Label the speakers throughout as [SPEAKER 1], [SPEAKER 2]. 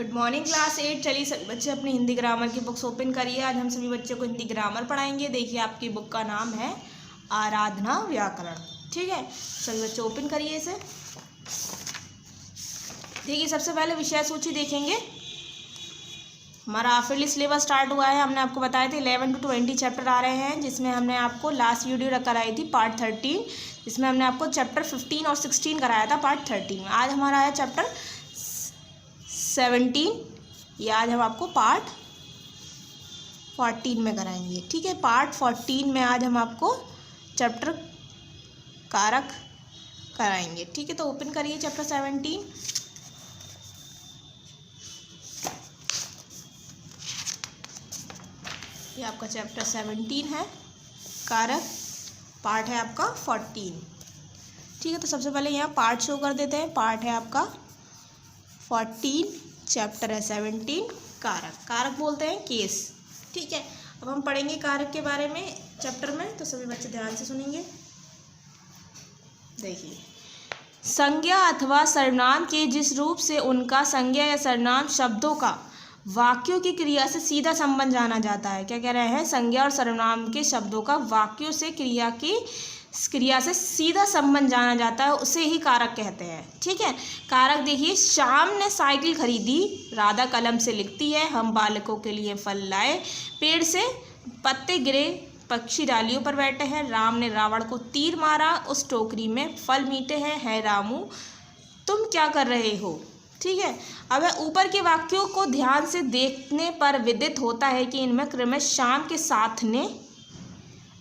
[SPEAKER 1] Good morning class 8। चलिए सभी बच्चे अपनी हिंदी ग्रामर की बुक्स ओपन करिए। आज हम सभी बच्चों को हिंदी ग्रामर पढ़ाएंगे। देखिए आपकी बुक का नाम है आराधना व्याकरण। ठीक है, सभी बच्चे ओपन करिए इसे। देखिए सबसे पहले विषय सूची देखेंगे। हमारा हाफिली सिलेबस स्टार्ट हुआ है। हमने आपको बताया थे 11 to 20 चैप्टर आ रहे हैं, जिसमें हमने आपको लास्ट वीडियो कराई थी पार्ट 13, जिसमें हमने आपको चैप्टर 15 और 16 कराया था पार्ट 13 में। आज हमारा है चैप्टर 17। ये आज हम आपको पार्ट 14 में कराएंगे। ठीक है, पार्ट 14 में आज हम आपको चैप्टर कारक कराएंगे। ठीक है, तो ओपन करिए चैप्टर 17। ये आपका चैप्टर 17 है, कारक। पार्ट है आपका 14। ठीक है, तो सबसे पहले यहाँ पार्ट शो कर देते हैं। पार्ट है आपका 14, चैप्टर है 17, कारक। कारक बोलते हैं केस। ठीक है, अब हम पढ़ेंगे कारक के बारे में चैप्टर में, तो सभी बच्चे ध्यान से सुनेंगे। देखिए, संज्ञा अथवा सर्वनाम के जिस रूप से उनका संज्ञा या सर्वनाम शब्दों का वाक्यों की क्रिया से सीधा संबंध जाना जाता है। क्या कह रहे हैं? संज्ञा और सर्वनाम के शब्दों का वाक्यों से क्रिया से सीधा संबंध जाना जाता है, उसे ही कारक कहते हैं। ठीक है, कारक देखिए, श्याम ने साइकिल खरीदी, राधा कलम से लिखती है, हम बालकों के लिए फल लाए, पेड़ से पत्ते गिरे, पक्षी डालियों पर बैठे हैं, राम ने रावण को तीर मारा, उस टोकरी में फल मीठे हैं, है रामू तुम क्या कर रहे हो। ठीक है, अब ऊपर के वाक्यों को ध्यान से देखने पर विदित होता है कि इनमें क्रमशः श्याम के साथ ने,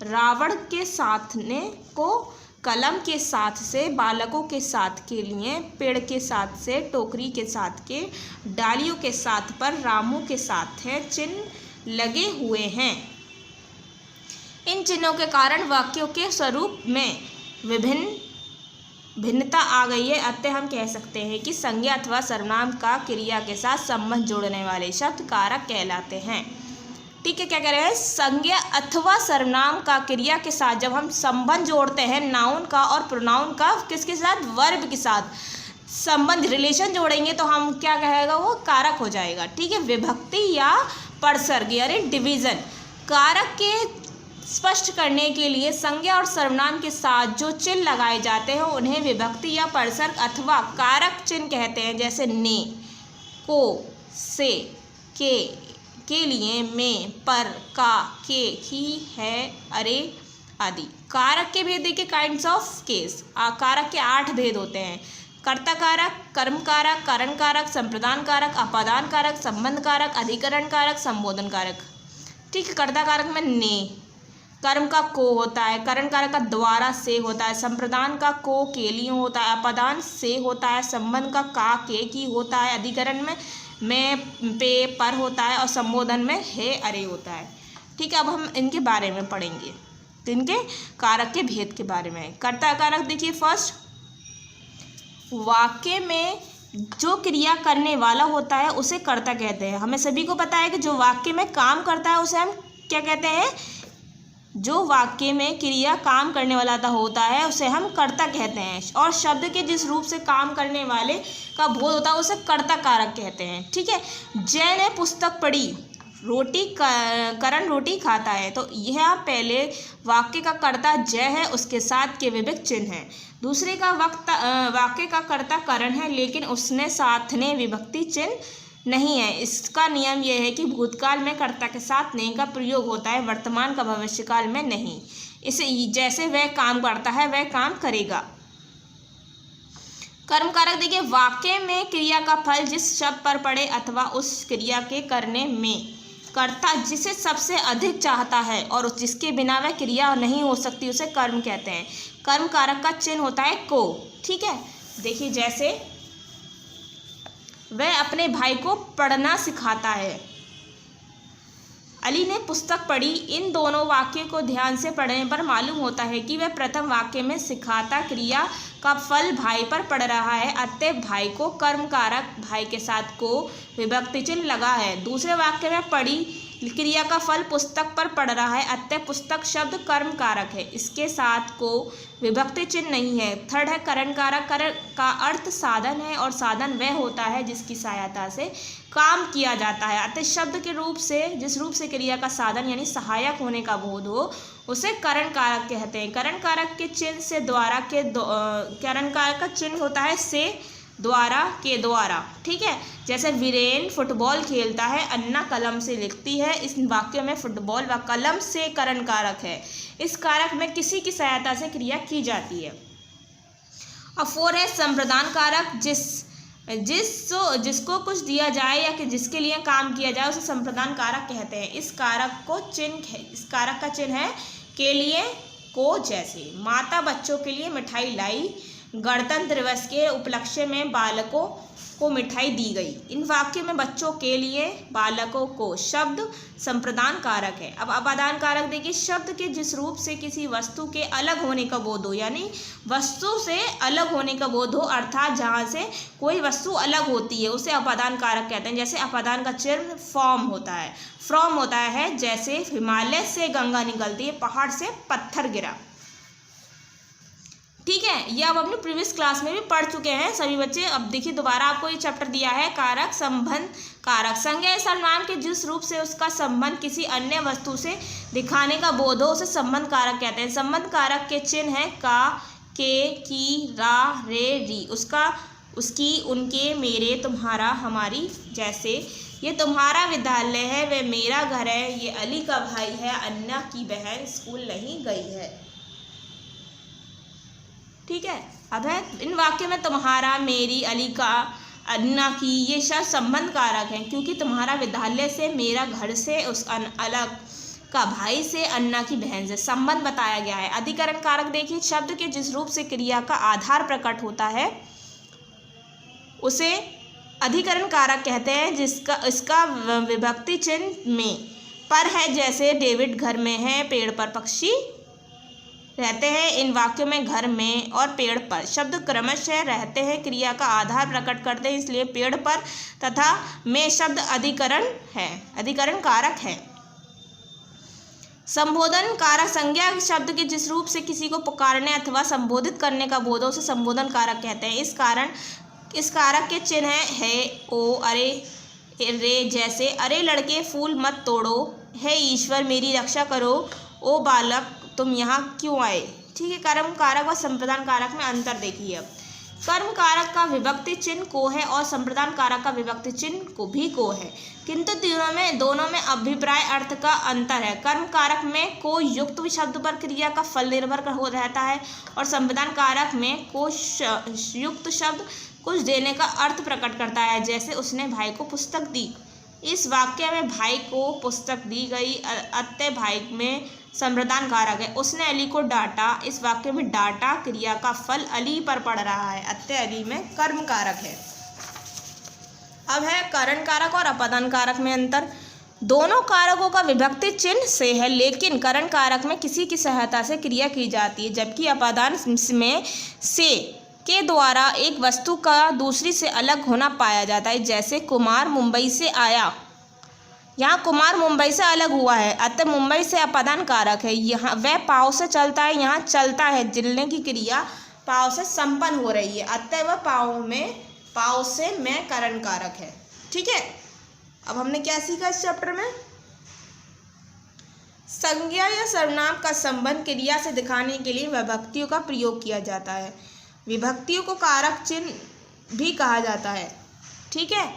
[SPEAKER 1] रावण के साथ ने को, कलम के साथ से, बालकों के साथ के लिए, पेड़ के साथ से, टोकरी के साथ के, डालियों के साथ पर, रामू के साथ है, चिन्ह लगे हुए हैं। इन चिन्हों के कारण वाक्यों के स्वरूप में भिन्नता आ गई है। अतः हम कह सकते हैं कि संज्ञा अथवा सर्वनाम का क्रिया के साथ संबंध जोड़ने वाले शब्द कारक कहलाते हैं। ठीक है, क्या कह रहे हैं? संज्ञा अथवा सर्वनाम का क्रिया के साथ जब हम संबंध जोड़ते हैं, नाउन का और प्रोनाउन का, किसके साथ? वर्ब के साथ संबंध, रिलेशन जोड़ेंगे तो हम क्या कहेगा? वो कारक हो जाएगा। ठीक है, विभक्ति या परसर्ग यानी डिवीजन। कारक के स्पष्ट करने के लिए संज्ञा और सर्वनाम के साथ जो चिन्ह लगाए जाते हैं उन्हें विभक्ति या परसर्ग अथवा कारक चिन्ह कहते हैं। जैसे ने, को, से, के लिए, में, पर, का, के, ही, है, अरे आदि। कारक के भेद देखिए, काइंड्स ऑफ केस। कारक के 8 भेद होते हैं। कर्ता कारक, कर्म कारक, कारण कारक, संप्रदान कारक, अपादान कारक, संबंध कारक, अधिकरण कारक, संबोधन कारक। ठीक है, कर्ता कारक में ने, कर्म का को होता है, करण कारक का द्वारा से होता है, संप्रदान का को के लिए होता है, अपादान से होता है, संबंध का के की होता है, अधिकरण में पे पर होता है, और संबोधन में है अरे होता है। ठीक है, अब हम इनके बारे में पढ़ेंगे, इनके कारक के भेद के बारे में। कर्ता कारक देखिए, फर्स्ट, वाक्य में जो क्रिया करने वाला होता है उसे कर्ता कहते हैं। हमें सभी को पता है कि जो वाक्य में काम करता है उसे हम क्या कहते हैं? जो वाक्य में क्रिया काम करने वाला होता है उसे हम कर्ता कहते हैं, और शब्द के जिस रूप से काम करने वाले का बोध होता है उसे कर्ता कारक कहते हैं। ठीक है, जय ने पुस्तक पढ़ी, करण रोटी खाता है, तो यह पहले वाक्य का कर्ता जय है, उसके साथ के विभक्त चिन्ह है। दूसरे का वाक्य का कर्ता करण है, लेकिन उसने साथ ने विभक्ति चिन्ह नहीं है। इसका नियम यह है कि भूतकाल में कर्ता के साथ ने का प्रयोग होता है, वर्तमान का भविष्यकाल में नहीं। इसे जैसे वह काम करता है वह काम करेगा। कर्म कारक देखिए, वाक्य में क्रिया का फल जिस शब्द पर पड़े अथवा उस क्रिया के करने में कर्ता जिसे सबसे अधिक चाहता है और जिसके बिना वह क्रिया नहीं हो सकती उसे कर्म कहते हैं। कर्म कारक का चिन्ह होता है को। ठीक है, देखिए जैसे वह अपने भाई को पढ़ना सिखाता है, अली ने पुस्तक पढ़ी। इन दोनों वाक्यों को ध्यान से पढ़ने पर मालूम होता है कि वह प्रथम वाक्य में सिखाता क्रिया का फल भाई पर पड़ रहा है, अतः भाई को कर्म कारक भाई के साथ को विभक्ति चिन्ह लगा है। दूसरे वाक्य में पढ़ी क्रिया का फल पुस्तक पर पड़ रहा है, अतः पुस्तक शब्द कर्म कारक है, इसके साथ को विभक्ति चिन्ह नहीं है। थर्ड है करण कारक। करण का अर्थ साधन है और साधन वह होता है जिसकी सहायता से काम किया जाता है, अतः शब्द के रूप से जिस रूप से क्रिया का साधन यानी सहायक होने का बोध हो उसे करण कारक कहते हैं। करण कारक के चिन्ह से द्वारा के करण कारक का चिन्ह होता है से, द्वारा, के द्वारा। ठीक है, जैसे वीरेन फुटबॉल खेलता है, अन्ना कलम से लिखती है। इस वाक्य में फुटबॉल व कलम से करण कारक है। इस कारक में किसी की सहायता से क्रिया की जाती है। और 4 है संप्रदान कारक। जिसको कुछ दिया जाए या कि जिसके लिए काम किया जाए उसे संप्रदान कारक कहते हैं। इस कारक का चिन्ह है के लिए, को, जैसे माता बच्चों के लिए मिठाई लाई, गणतंत्र दिवस के उपलक्ष्य में बालकों को मिठाई दी गई। इन वाक्यों में बच्चों के लिए, बालकों को शब्द संप्रदान कारक है। अब अपादान कारक देखिए, शब्द के जिस रूप से किसी वस्तु के अलग होने का बोध हो, यानी वस्तु से अलग होने का बोध हो, अर्थात जहाँ से कोई वस्तु अलग होती है उसे अपादान कारक कहते हैं। जैसे अपादान का चिन्ह फ्रॉम होता है, फ्रॉम होता है जैसे हिमालय से गंगा निकलती है, पहाड़ से पत्थर गिरा। ठीक है, ये आप अपने प्रीवियस क्लास में भी पढ़ चुके हैं सभी बच्चे। अब देखिए दोबारा आपको ये चैप्टर दिया है कारक, संबंध कारक। संज्ञा या सर्वनाम के जिस रूप से उसका संबंध किसी अन्य वस्तु से दिखाने का बोध हो उसे संबंध कारक कहते हैं। संबंध कारक के चिन्ह है का, के, की, रा, रे, री। उसका, उसकी, उनके, मेरे, तुम्हारा, हमारी। जैसे ये तुम्हारा विद्यालय है, वह मेरा घर है, ये अली का भाई है, अन्ना की बहन स्कूल नहीं गई है। ठीक है, अब है इन वाक्यों में तुम्हारा, मेरी, अली का, अन्ना की, ये शब्द संबंध कारक हैं क्योंकि तुम्हारा विद्यालय से, मेरा घर से, उस अलग का भाई से, अन्ना की बहन से संबंध बताया गया है। अधिकरण कारक देखिए, शब्द के जिस रूप से क्रिया का आधार प्रकट होता है उसे अधिकरण कारक कहते हैं। इसका विभक्ति चिन्ह में पर है, जैसे डेविड घर में है, पेड़ पर पक्षी रहते हैं। इन वाक्यों में घर में और पेड़ पर शब्द क्रमशः रहते हैं, क्रिया का आधार प्रकट करते हैं, इसलिए पेड़ पर तथा में शब्द अधिकरण कारक है। संबोधन कारक। संज्ञा शब्द के जिस रूप से किसी को पुकारने अथवा संबोधित करने का बोध हो उसे संबोधन कारक कहते हैं। इस कारक के चिन्ह है ओ, अरे, रे। जैसे अरे लड़के फूल मत तोड़ो, हे ईश्वर मेरी रक्षा करो, ओ बालक तुम यहाँ क्यों आए। ठीक है, कर्म कारक और संप्रदान कारक में अंतर देखिए। अब कर्म कारक का विभक्ति चिन्ह को है और संप्रदान कारक का विभक्ति चिन्ह को भी को है, किंतु दोनों में अभिप्राय अर्थ का अंतर है। कर्म कारक में को युक्त शब्द पर क्रिया का फल निर्भर हो रहता है और संप्रदान कारक में को युक्त शब्द कुछ देने का अर्थ प्रकट करता है। जैसे उसने भाई को पुस्तक दी, इस वाक्य में भाई को पुस्तक दी गई, अतः भाई में संप्रदान कारक है। उसने अली को डांटा, इस वाक्य में डांटा क्रिया का फल अली पर पड़ रहा है, अतः अली में कर्म कारक है। अब है करण कारक और अपादान कारक में अंतर। दोनों कारकों का विभक्ति चिन्ह से है, लेकिन करण कारक में किसी की सहायता से क्रिया की जाती है, जबकि अपादान में से के द्वारा एक वस्तु का दूसरी से अलग होना पाया जाता है। जैसे कुमार मुंबई से आया, यहाँ कुमार मुंबई से अलग हुआ है, अतः मुंबई से अपादान कारक है। यहाँ वह पाँव से चलता है, यहाँ चलता है, जिलने की क्रिया पाँव से संपन्न हो रही है, अतः वह पाँव से में करण कारक है। ठीक है, अब हमने क्या सीखा इस चैप्टर में? संज्ञा या सर्वनाम का संबंध क्रिया से दिखाने के लिए विभक्तियों का प्रयोग किया जाता है। विभक्तियों को कारक चिन्ह भी कहा जाता है। ठीक है,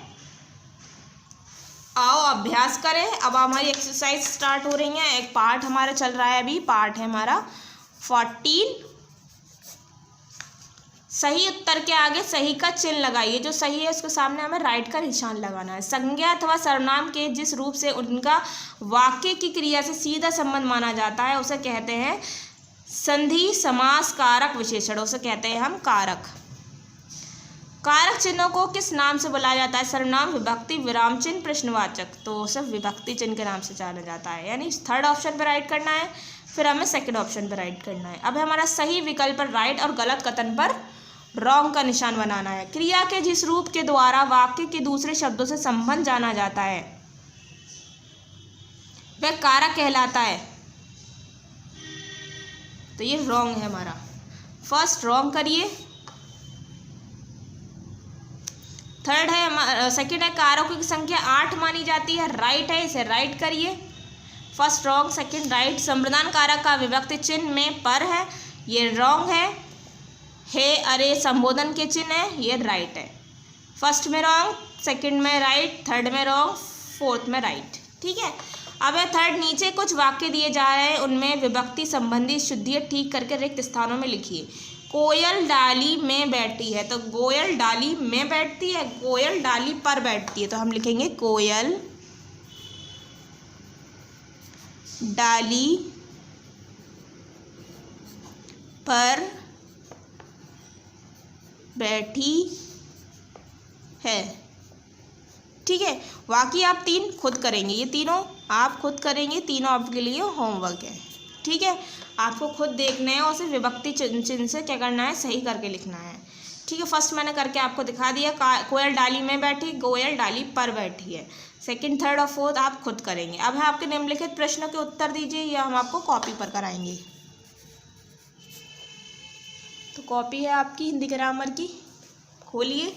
[SPEAKER 1] आओ अभ्यास करें। अब हमारी एक्सरसाइज स्टार्ट हो रही है। एक पार्ट हमारा चल रहा है, अभी पार्ट है हमारा 14। सही उत्तर के आगे सही का चिन्ह लगाइए, जो सही है उसके सामने हमें राइट का निशान लगाना है। संज्ञा अथवा सर्वनाम के जिस रूप से उनका वाक्य की क्रिया से सीधा संबंध माना जाता है उसे कहते हैं संधि समास कारक विशेषण, उसे कहते हैं हम कारक। कारक चिन्हों को किस नाम से बुलाया जाता है? सर्वनाम, विभक्ति, विराम चिन्ह, प्रश्नवाचक। तो सिर्फ विभक्ति चिन्ह के नाम से जाना जाता है, यानी थर्ड ऑप्शन पर राइट करना है, फिर हमें सेकंड ऑप्शन पर राइट करना है। अब हमारा सही विकल्प पर राइट और गलत कथन पर रॉन्ग का निशान बनाना है। क्रिया के जिस रूप के द्वारा वाक्य के दूसरे शब्दों से संबंध जाना जाता है वह कारक कहलाता है। तो ये रॉन्ग है हमारा, फर्स्ट रॉन्ग करिए। थर्ड है, सेकंड है कारकों की संख्या 8 मानी जाती है, राइट है, इसे राइट करिए। First wrong, second right. संप्रदान कारक का विभक्ति चिन्ह में पर है, ये रॉन्ग है। हे अरे संबोधन के चिन्ह है, ये राइट है। फर्स्ट में रॉन्ग, सेकंड में राइट, थर्ड में रॉन्ग, फोर्थ में राइट। ठीक है। अब है थर्ड, नीचे कुछ वाक्य दिए जा रहे हैं, उनमें विभक्ति संबंधी शुद्धियाँ ठीक करके रिक्त स्थानों में लिखिए। कोयल डाली में बैठी है, तो कोयल डाली में बैठती है, कोयल डाली पर बैठती है, तो हम लिखेंगे कोयल डाली पर बैठी है। ठीक है। बाकी आप 3 खुद करेंगे, ये तीनों आप खुद करेंगे, तीनों आपके लिए होमवर्क है। ठीक है। आपको खुद देखना है और सिर्फ विभक्ति चिन्ह से क्या करना है, सही करके लिखना है। ठीक है। फर्स्ट मैंने करके आपको दिखा दिया, कोयल डाली में बैठी, कोयल डाली पर बैठी है। सेकंड, थर्ड और फोर्थ आप खुद करेंगे। अब है आपके निम्नलिखित प्रश्नों के उत्तर दीजिए, या हम आपको कॉपी पर कराएंगे। तो कॉपी है आपकी हिंदी ग्रामर की, खोलिए।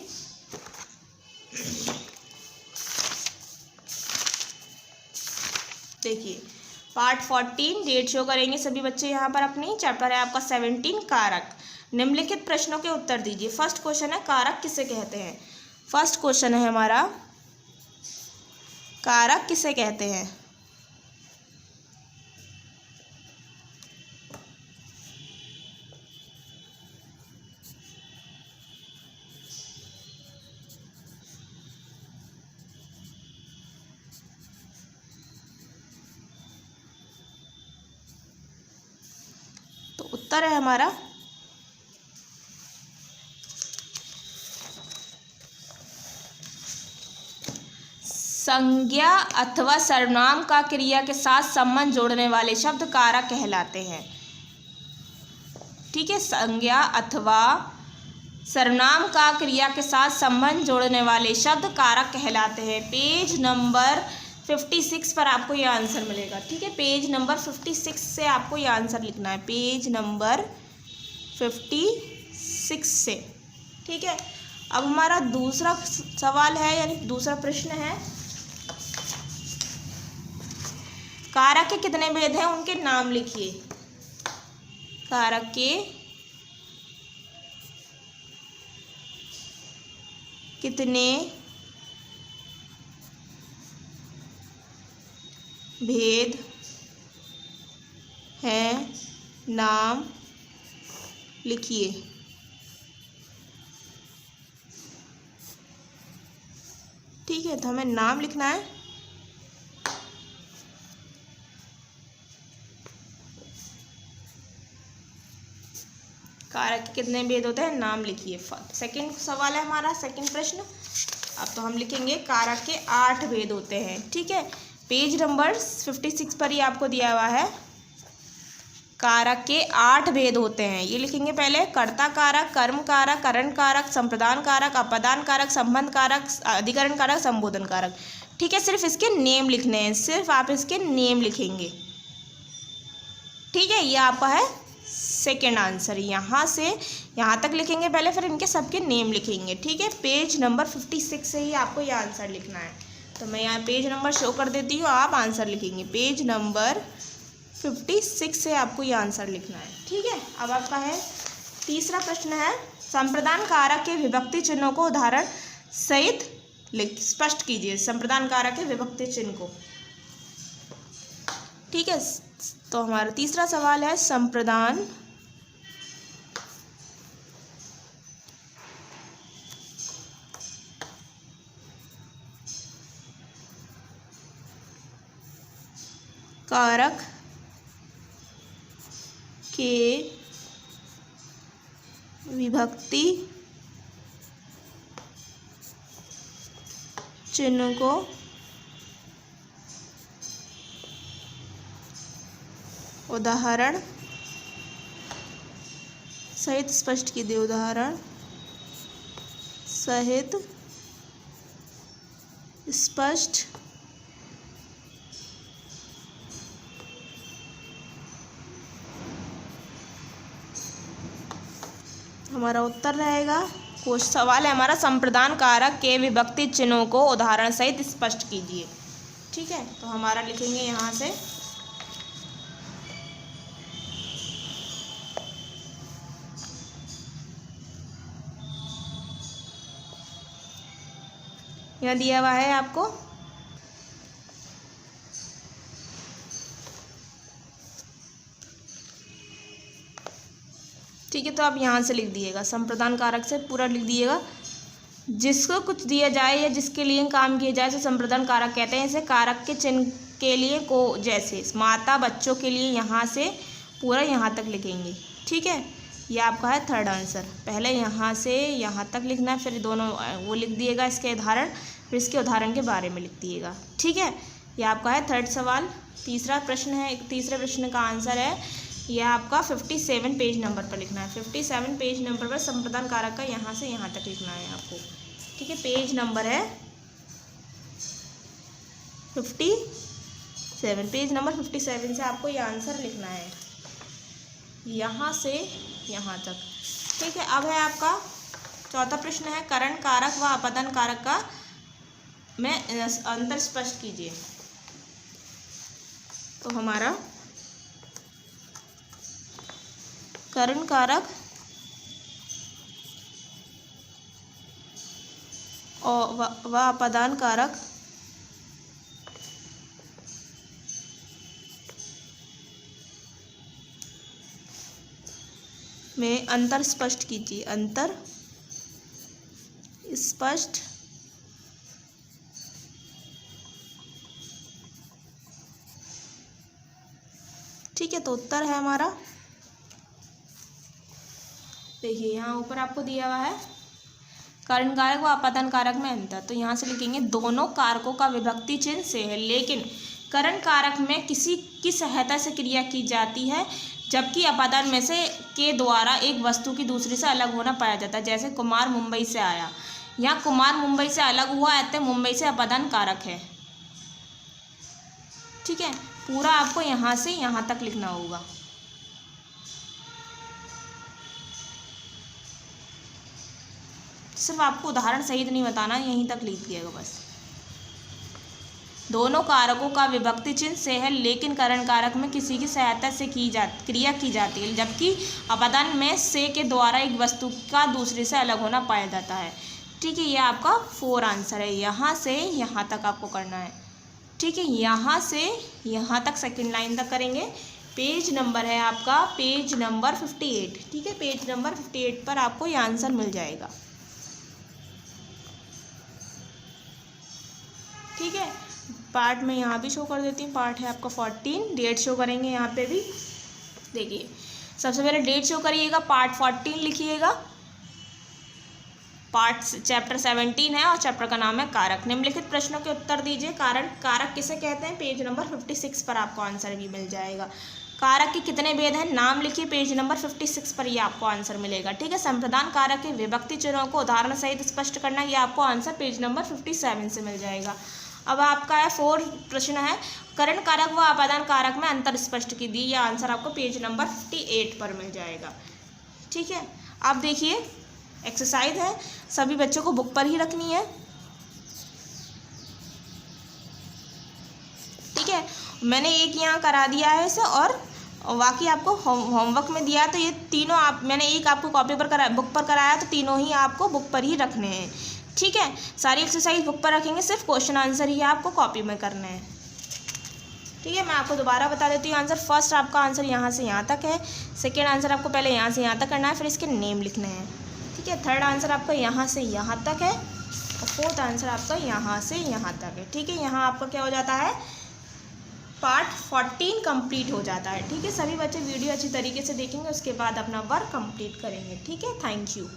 [SPEAKER 1] देखिए पार्ट 14 डेट शो करेंगे सभी बच्चे यहाँ पर अपनी। चैप्टर है आपका 17 कारक। निम्नलिखित प्रश्नों के उत्तर दीजिए। फर्स्ट क्वेश्चन है कारक किसे कहते हैं। फर्स्ट क्वेश्चन है हमारा कारक किसे कहते हैं। तो उत्तर है हमारा संज्ञा अथवा सर्वनाम का क्रिया के साथ संबंध जोड़ने वाले शब्द कारक कहलाते हैं। ठीक है। संज्ञा अथवा सर्वनाम का क्रिया के साथ संबंध जोड़ने वाले शब्द कारक कहलाते हैं। पेज नंबर 56 पर आपको ये आंसर मिलेगा। ठीक है। पेज नंबर 56 से आपको ये आंसर लिखना है, पेज नंबर 56 से। ठीक है। अब हमारा दूसरा सवाल है, यानी दूसरा प्रश्न है, कारक के कितने भेद हैं, उनके नाम लिखिए। कारक के कितने भेद हैं, नाम लिखिए। ठीक है। तो हमें नाम लिखना है। कारक के कितने भेद होते हैं, नाम लिखिए। सेकंड सवाल है हमारा, सेकंड प्रश्न। अब तो हम लिखेंगे कारक के 8 भेद होते हैं। ठीक है। पेज नंबर 56 पर ही आपको दिया हुआ है, कारक के 8 भेद होते हैं। ये लिखेंगे पहले, कर्ता कारक, कर्म कारक, करण कारक, संप्रदान कारक, अपदान कारक, संबंध कारक, अधिकरण कारक, संबोधन कारक। ठीक है। सिर्फ इसके नेम लिखने हैं, सिर्फ आप इसके नेम लिखेंगे। ठीक है। ये आपका है सेकेंड आंसर। यहाँ से यहाँ तक लिखेंगे पहले, फिर इनके सबके नेम लिखेंगे। ठीक है। पेज नंबर 56 से ही आपको ये आंसर लिखना है। तो मैं यहाँ पेज नंबर शो कर देती हूँ, आप आंसर लिखेंगे। पेज नंबर 56 से आपको ये आंसर लिखना है। ठीक है। अब आपका है तीसरा प्रश्न है, संप्रदान कारक के विभक्ति चिन्हों को उदाहरण सहित स्पष्ट कीजिए। संप्रदान कारक के विभक्ति चिन्ह को। ठीक है। तो हमारा तीसरा सवाल है, संप्रदान कारक के विभक्ति चिन्ह को उदाहरण सहित स्पष्ट कीजिए। उदाहरण सहित स्पष्ट हमारा उत्तर रहेगा। कुछ सवाल है हमारा, संप्रदान कारक के विभक्ति चिन्हों को उदाहरण सहित स्पष्ट कीजिए। ठीक है, तो हमारा लिखेंगे यहाँ से यहाँ दिया हुआ है आपको ठीक है, तो आप यहाँ से लिख दिएगा, संप्रदान कारक से पूरा लिख दिएगा। जिसको कुछ दिया जाए या जिसके लिए काम किया जाए उसे संप्रदान कारक कहते हैं। इसे कारक के चिन्ह के लिए को जैसे माता बच्चों के लिए यहाँ से पूरा यहाँ तक लिखेंगे। ठीक है, ये आपका है थर्ड आंसर। पहले यहाँ से यहाँ तक लिखना है, फिर दोनों वो लिख दिएगा इसके उदाहरण, फिर इसके उदाहरण के बारे में लिख दिएगा। ठीक है, ये आपका है थर्ड सवाल। तीसरा प्रश्न है, तीसरे प्रश्न का आंसर है ये आपका 57 पेज नंबर पर लिखना है। 57 पेज नंबर पर संप्रदान कारक का यहाँ से यहाँ तक लिखना है आपको। ठीक है, पेज नंबर है 57, पेज नंबर 57 से आपको ये आंसर लिखना है, यहाँ से यहाँ तक। ठीक है, अब है आपका चौथा प्रश्न है, करण कारक व अपदन कारक का में अंतर स्पष्ट कीजिए। तो हमारा करण कारक और व अपदान कारक में अंतर स्पष्ट कीजिए। अंतर स्पष्ट ठीक है, तो उत्तर है हमारा, देखिए यहाँ ऊपर आपको दिया हुआ है करण कारक व अपदन कारक में अंतर। तो यहाँ से लिखेंगे दोनों कारकों का विभक्ति चिन्ह से है, लेकिन करण कारक में किसी की सहायता से क्रिया की जाती है, जबकि अपदन में से के द्वारा एक वस्तु की दूसरे से अलग होना पाया जाता है। जैसे कुमार मुंबई से आया, यहाँ कुमार मुंबई से अलग हुआ, अतः मुंबई से अपदन कारक है। ठीक है, पूरा आपको यहाँ से यहाँ तक लिखना होगा। सिर्फ आपको उदाहरण सहित नहीं बताना, यहीं तक लिख दिएगा बस। दोनों कारकों का विभक्ति चिन्ह से है, लेकिन करण कारक में किसी की सहायता से क्रिया की जाती है, जबकि अपदन में से के द्वारा एक वस्तु का दूसरे से अलग होना पाया जाता है। ठीक है, ये आपका 4 आंसर है। यहाँ से यहाँ तक आपको करना है। ठीक है, यहाँ से यहाँ तक सेकंड लाइन तक करेंगे। पेज नंबर है आपका पेज नंबर 58। ठीक है, पेज नंबर 58 पर आपको ये आंसर मिल जाएगा। ठीक है, पार्ट में यहाँ भी शो कर देती हूँ, पार्ट है आपका 14, डेट शो करेंगे यहाँ पे भी। देखिए सबसे पहले डेट शो करिएगा, पार्ट 14 लिखिएगा। पार्ट चैप्टर 17 है और चैप्टर का नाम है कारक। निम्नलिखित प्रश्नों के उत्तर दीजिए। कारक किसे कहते हैं, पेज नंबर 56 पर आपको आंसर भी मिल जाएगा। कारक के कितने भेद हैं, नाम लिखिए, पेज नंबर 56 पर ये आपको आंसर मिलेगा। ठीक है, संप्रदान कारक के विभक्ति चिन्हों को उदाहरण सहित स्पष्ट करना, ये आपको आंसर पेज नंबर 57 से मिल जाएगा। अब आपका है 4 प्रश्न है, करण कारक व अपदान कारक में अंतर स्पष्ट कीजिए, यह आंसर आपको पेज नंबर 58 पर मिल जाएगा। ठीक है, आप देखिए एक्सरसाइज है, सभी बच्चों को बुक पर ही रखनी है। ठीक है, मैंने एक यहाँ करा दिया है इसे, और बाकी आपको होमवर्क में दिया है, तो ये तीनों मैंने एक आपको कॉपी पर बुक पर कराया, तो तीनों ही आपको बुक पर ही रखने हैं। ठीक है, सारी एक्सरसाइज बुक पर रखेंगे, सिर्फ क्वेश्चन आंसर ही आपको कॉपी में करना है। ठीक है, मैं आपको दोबारा बता देती हूँ आंसर। फर्स्ट आपका आंसर यहाँ से यहाँ तक है, सेकेंड आंसर आपको पहले यहाँ से यहाँ तक करना है, फिर इसके नेम लिखने हैं। ठीक है, थर्ड आंसर आपका यहाँ से यहाँ तक है, और फोर्थ आंसर आपका यहाँ से यहाँ तक है। ठीक है, यहाँ आपका क्या हो जाता है, पार्ट 14 कंप्लीट हो जाता है। ठीक है, सभी बच्चे वीडियो अच्छी तरीके से देखेंगे, उसके बाद अपना वर्क कंप्लीट करेंगे। ठीक है, थैंक यू।